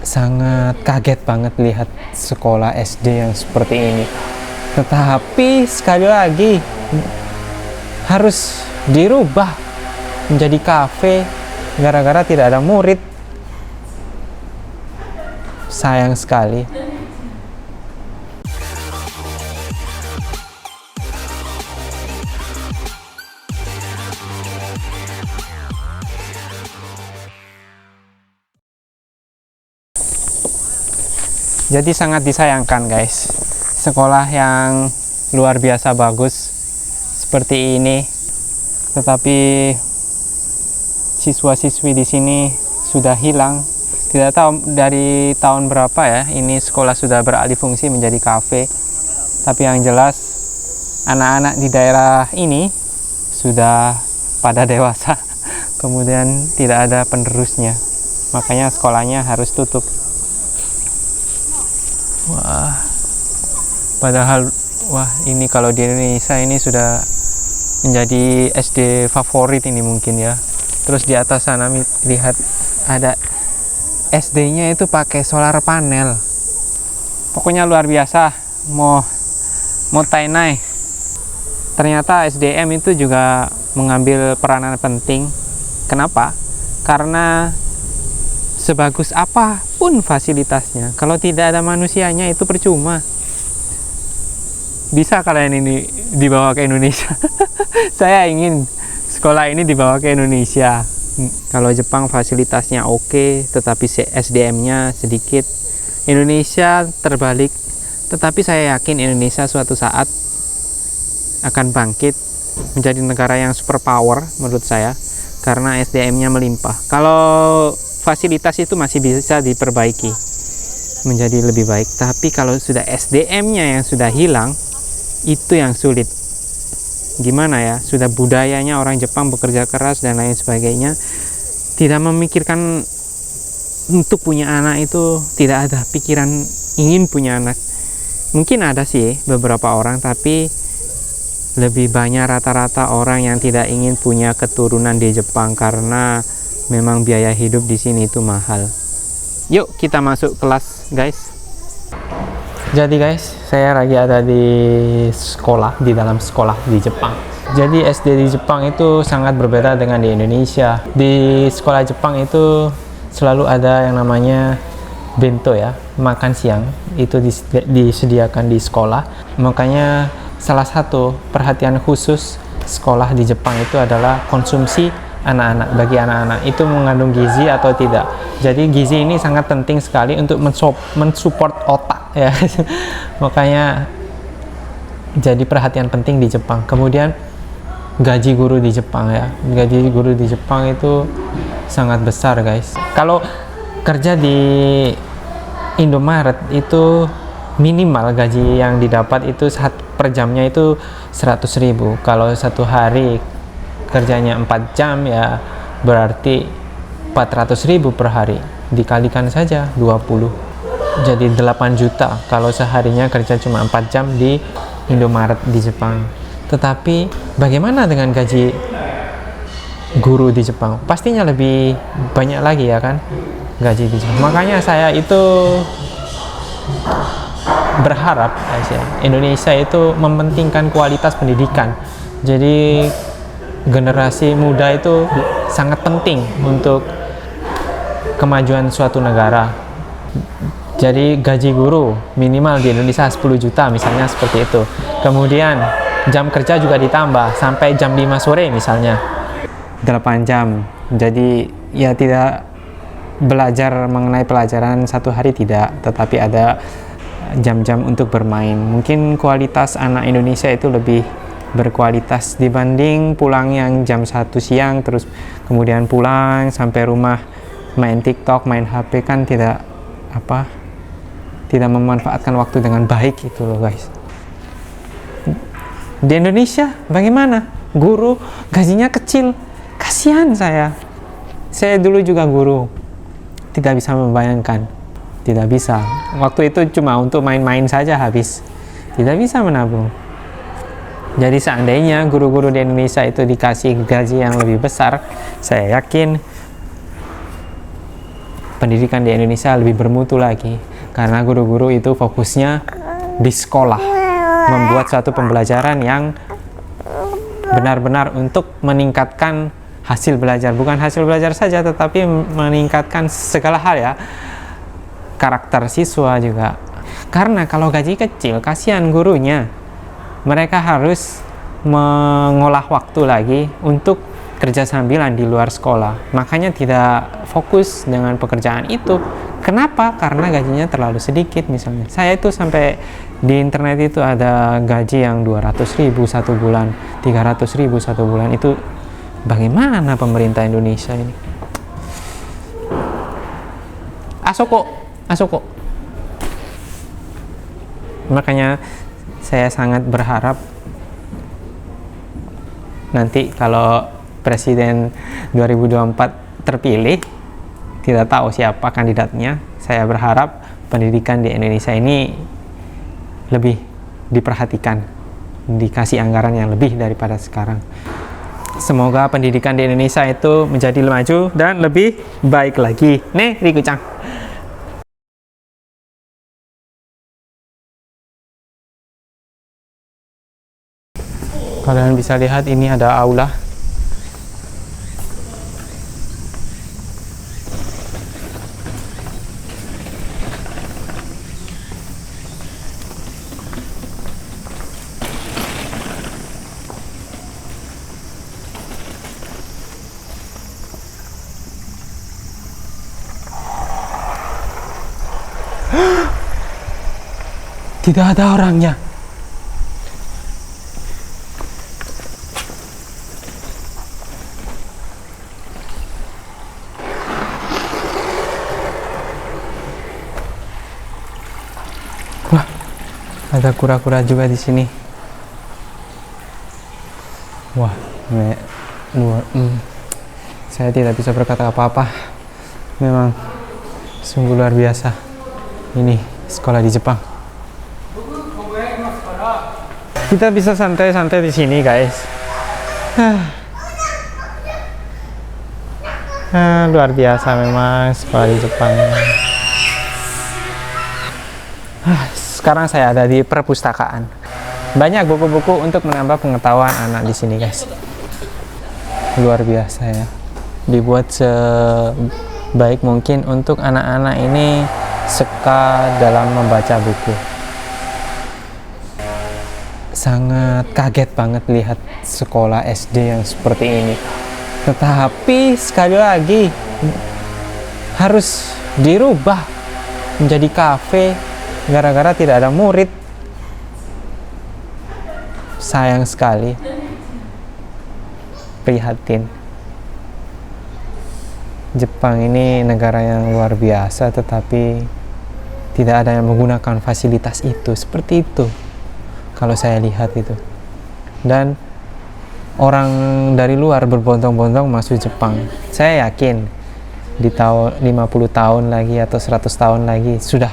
sangat kaget banget lihat sekolah SD yang seperti ini. Tetapi sekali lagi harus dirubah menjadi kafe gara-gara tidak ada murid. Sayang sekali. Jadi sangat disayangkan guys, sekolah yang luar biasa bagus seperti ini, tetapi siswa-siswi di sini sudah hilang. Tidak tahu dari tahun berapa ya ini sekolah sudah beralih fungsi menjadi kafe. Tapi yang jelas anak-anak di daerah ini sudah pada dewasa, kemudian tidak ada penerusnya, makanya sekolahnya harus tutup. Wah, padahal ini kalau di Indonesia ini sudah menjadi SD favorit ini mungkin ya. Terus di atas sana lihat ada SD-nya itu pakai solar panel. Pokoknya luar biasa, mau tainai. Ternyata SDM itu juga mengambil peranan penting. Kenapa? Karena sebagus apapun fasilitasnya, kalau tidak ada manusianya itu percuma. Bisa kalian ini dibawa ke Indonesia? Saya ingin sekolah ini dibawa ke Indonesia. Kalau Jepang fasilitasnya oke, tetapi SDM-nya sedikit. Indonesia terbalik, tetapi saya yakin Indonesia suatu saat akan bangkit menjadi negara yang superpower menurut saya, karena SDM-nya melimpah. Kalau fasilitas itu masih bisa diperbaiki menjadi lebih baik, tapi kalau sudah SDM-nya yang sudah hilang, itu yang sulit. Gimana ya, sudah budayanya orang Jepang bekerja keras dan lain sebagainya, tidak memikirkan untuk punya anak, itu tidak ada pikiran ingin punya anak. Mungkin ada sih beberapa orang, tapi lebih banyak rata-rata orang yang tidak ingin punya keturunan di Jepang karena memang biaya hidup di sini itu mahal. Yuk kita masuk kelas guys. Jadi guys, saya lagi ada di sekolah, di dalam sekolah di Jepang. Jadi SD di Jepang itu sangat berbeda dengan di Indonesia. Di sekolah Jepang itu selalu ada yang namanya bento ya, makan siang itu disediakan di sekolah. Makanya salah satu perhatian khusus sekolah di Jepang itu adalah konsumsi anak-anak. Bagi anak-anak itu mengandung gizi atau tidak. Jadi gizi ini sangat penting sekali untuk mensupport otak ya. Makanya jadi perhatian penting di Jepang. Kemudian gaji guru di Jepang ya, gaji guru di Jepang itu sangat besar guys. Kalau kerja di Indomaret itu minimal gaji yang didapat itu per jamnya itu 100.000. Kalau satu hari kerjanya 4 jam ya berarti 400.000 per hari, dikalikan saja 20, jadi 8 juta kalau seharinya kerja cuma 4 jam di Indomaret di Jepang. Tetapi bagaimana dengan gaji guru di Jepang? Pastinya lebih banyak lagi ya kan gaji di Jepang. Makanya saya itu berharap Indonesia itu mementingkan kualitas pendidikan. Jadi generasi muda itu sangat penting untuk kemajuan suatu negara. Jadi gaji guru minimal di Indonesia 10 juta misalnya, seperti itu. Kemudian jam kerja juga ditambah sampai jam 5 sore misalnya, 8 jam. Jadi ya tidak belajar mengenai pelajaran satu hari tidak, tetapi ada jam-jam untuk bermain. Mungkin kualitas anak Indonesia itu lebih berkualitas dibanding pulang yang jam 1 siang terus kemudian pulang sampai rumah main TikTok, main HP, kan tidak memanfaatkan waktu dengan baik itu loh guys. Di Indonesia bagaimana? Guru gajinya kecil, kasihan saya dulu juga guru, tidak bisa membayangkan, tidak bisa. Waktu itu cuma untuk main-main saja habis, tidak bisa menabung. Jadi seandainya guru-guru di Indonesia itu dikasih gaji yang lebih besar, saya yakin pendidikan di Indonesia lebih bermutu lagi, karena guru-guru itu fokusnya di sekolah, membuat suatu pembelajaran yang benar-benar untuk meningkatkan hasil belajar, bukan hasil belajar saja tetapi meningkatkan segala hal ya, karakter siswa juga. Karena kalau gaji kecil, kasihan gurunya, mereka harus mengolah waktu lagi untuk kerja sambilan di luar sekolah, makanya tidak fokus dengan pekerjaan itu. Kenapa? Karena gajinya terlalu sedikit. Misalnya saya itu sampai di internet itu ada gaji yang 200.000 satu bulan, 300.000 satu bulan. Itu bagaimana pemerintah Indonesia ini? Asoko. Makanya saya sangat berharap nanti kalau Presiden 2024 terpilih, tidak tahu siapa kandidatnya, saya berharap pendidikan di Indonesia ini lebih diperhatikan, dikasih anggaran yang lebih daripada sekarang. Semoga pendidikan di Indonesia itu menjadi maju dan lebih baik lagi. Nih, Riku-chan. Kalian bisa lihat ini ada aula. Tidak ada orangnya. Wah, ada kura-kura juga di sini. Wah, saya tidak bisa berkata apa-apa. Memang sungguh luar biasa. Ini sekolah di Jepang. Kita bisa santai-santai di sini, guys. Luar biasa memang sekolah di Jepang. Sekarang saya ada di perpustakaan. Banyak buku-buku untuk menambah pengetahuan anak di sini, guys. Luar biasa ya. Dibuat sebaik mungkin untuk anak-anak ini suka dalam membaca buku. Sangat kaget banget lihat sekolah SD yang seperti ini. Tetapi sekali lagi harus dirubah menjadi kafe gara-gara tidak ada murid. Sayang sekali. Prihatin. Jepang ini negara yang luar biasa, tetapi tidak ada yang menggunakan fasilitas itu seperti itu. Kalau saya lihat itu, dan orang dari luar berbondong-bondong masuk Jepang. Saya yakin di tahun 50 tahun lagi atau 100 tahun lagi sudah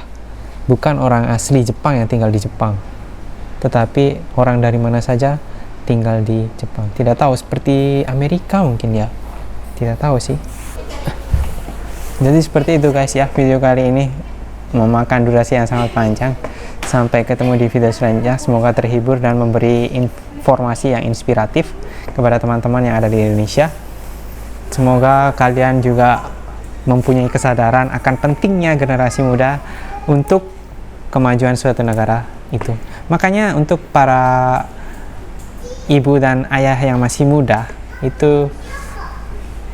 bukan orang asli Jepang yang tinggal di Jepang, tetapi orang dari mana saja tinggal di Jepang. Tidak tahu, seperti Amerika mungkin ya, tidak tahu sih. Jadi seperti itu guys ya, video kali ini memakan durasi yang sangat panjang. Sampai ketemu di video selanjutnya. Semoga terhibur dan memberi informasi yang inspiratif kepada teman-teman yang ada di Indonesia. Semoga kalian juga mempunyai kesadaran akan pentingnya generasi muda untuk kemajuan suatu negara itu. Makanya untuk para ibu dan ayah yang masih muda itu,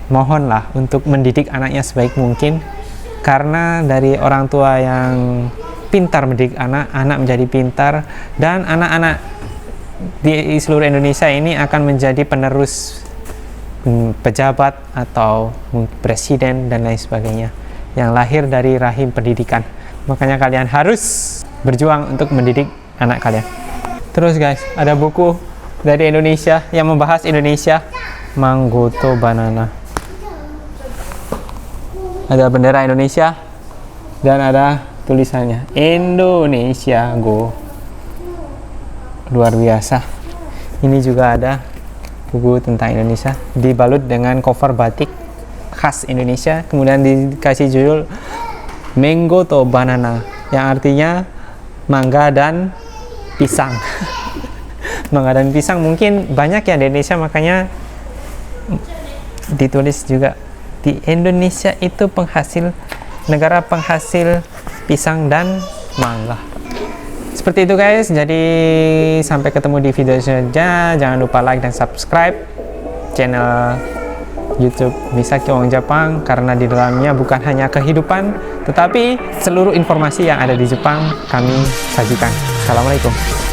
mohonlah untuk mendidik anaknya sebaik mungkin, karena dari orang tua yang pintar mendidik anak, anak menjadi pintar, dan anak-anak di seluruh Indonesia ini akan menjadi penerus pejabat atau presiden dan lain sebagainya yang lahir dari rahim pendidikan. Makanya kalian harus berjuang untuk mendidik anak kalian. Terus guys, ada buku dari Indonesia yang membahas Indonesia, Manggoto Banana. Ada bendera Indonesia dan ada tulisannya Indonesia Go. Luar biasa. Ini juga ada buku tentang Indonesia dibalut dengan cover batik khas Indonesia, kemudian dikasih judul mango to banana, yang artinya mangga dan pisang. Mangga dan pisang mungkin banyak ya di Indonesia, makanya ditulis juga di Indonesia itu negara penghasil pisang dan mangga. Seperti itu guys, jadi sampai ketemu di video selanjutnya. Jangan lupa like dan subscribe channel YouTube Misaki Wong Jepang, karena di dalamnya bukan hanya kehidupan, tetapi seluruh informasi yang ada di Jepang kami sajikan. Assalamualaikum.